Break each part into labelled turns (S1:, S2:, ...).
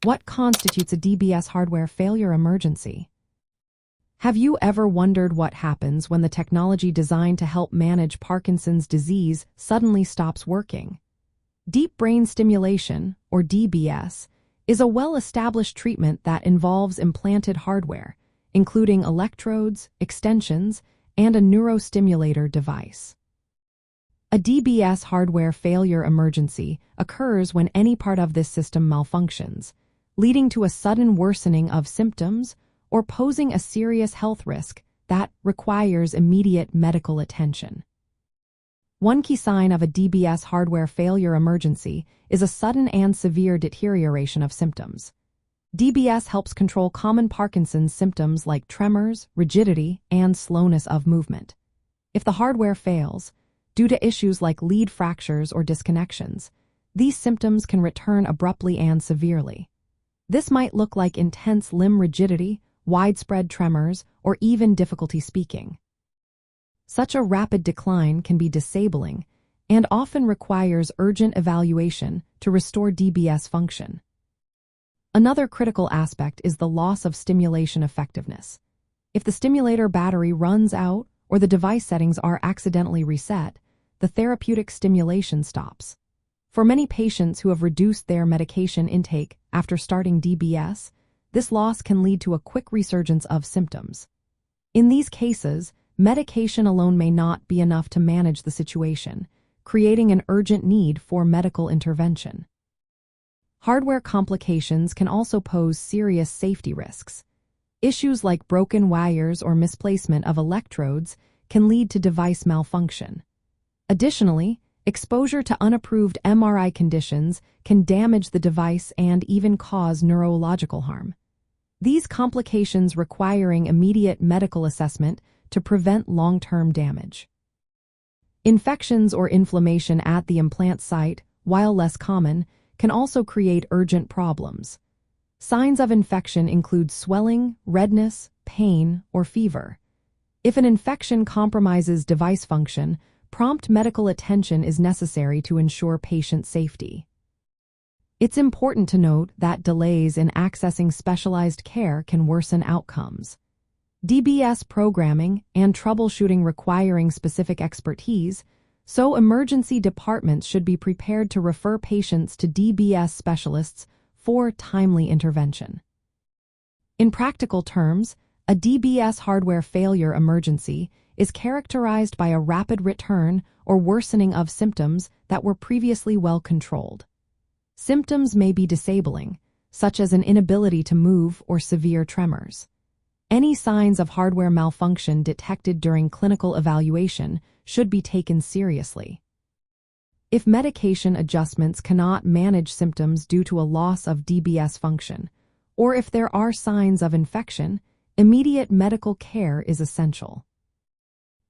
S1: What constitutes a DBS hardware failure emergency? Have you ever wondered what happens when the technology designed to help manage Parkinson's disease suddenly stops working? Deep Brain Stimulation, or DBS, is a well-established treatment that involves implanted hardware, including electrodes, extensions, and a neurostimulator device. A DBS hardware failure emergency occurs when any part of this system malfunctions, leading to a sudden worsening of symptoms or posing a serious health risk that requires immediate medical attention. One key sign of a DBS hardware failure emergency is a sudden and severe deterioration of symptoms. DBS helps control common Parkinson's symptoms like tremors, rigidity, and slowness of movement. If the hardware fails, due to issues like lead fractures or disconnections, these symptoms can return abruptly and severely. This might look like intense limb rigidity, widespread tremors, or even difficulty speaking. Such a rapid decline can be disabling and often requires urgent evaluation to restore DBS function. Another critical aspect is the loss of stimulation effectiveness. If the stimulator battery runs out or the device settings are accidentally reset, the therapeutic stimulation stops. For many patients who have reduced their medication intake after starting DBS, this loss can lead to a quick resurgence of symptoms. In these cases, medication alone may not be enough to manage the situation, creating an urgent need for medical intervention. Hardware complications can also pose serious safety risks. Issues like broken wires or misplacement of electrodes can lead to device malfunction. Additionally, exposure to unapproved MRI conditions can damage the device and even cause neurological harm. These complications requiring immediate medical assessment to prevent long-term damage. Infections or inflammation at the implant site, while less common, can also create urgent problems. Signs of infection include swelling, redness, pain, or fever. If an infection compromises device function, prompt medical attention is necessary to ensure patient safety. It's important to note that delays in accessing specialized care can worsen outcomes. DBS programming and troubleshooting requiring specific expertise, so emergency departments should be prepared to refer patients to DBS specialists for timely intervention. In practical terms, a DBS hardware failure emergency is characterized by a rapid return or worsening of symptoms that were previously well controlled. Symptoms may be disabling, such as an inability to move or severe tremors. Any signs of hardware malfunction detected during clinical evaluation should be taken seriously. If medication adjustments cannot manage symptoms due to a loss of DBS function, or if there are signs of infection, immediate medical care is essential.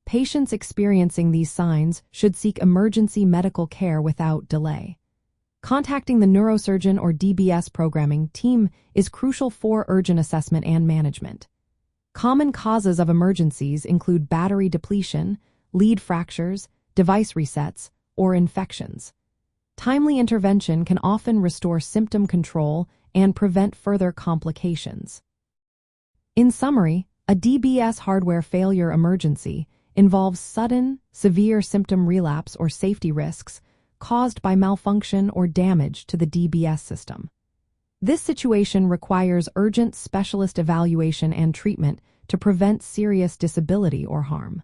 S1: Patients experiencing these signs should seek emergency medical care without delay. Contacting the neurosurgeon or DBS programming team is crucial for urgent assessment and management. Common causes of emergencies include battery depletion, lead fractures, device resets, or infections. Timely intervention can often restore symptom control and prevent further complications. In summary, a DBS hardware failure emergency involves sudden, severe symptom relapse or safety risks caused by malfunction or damage to the DBS system. This situation requires urgent specialist evaluation and treatment to prevent serious disability or harm.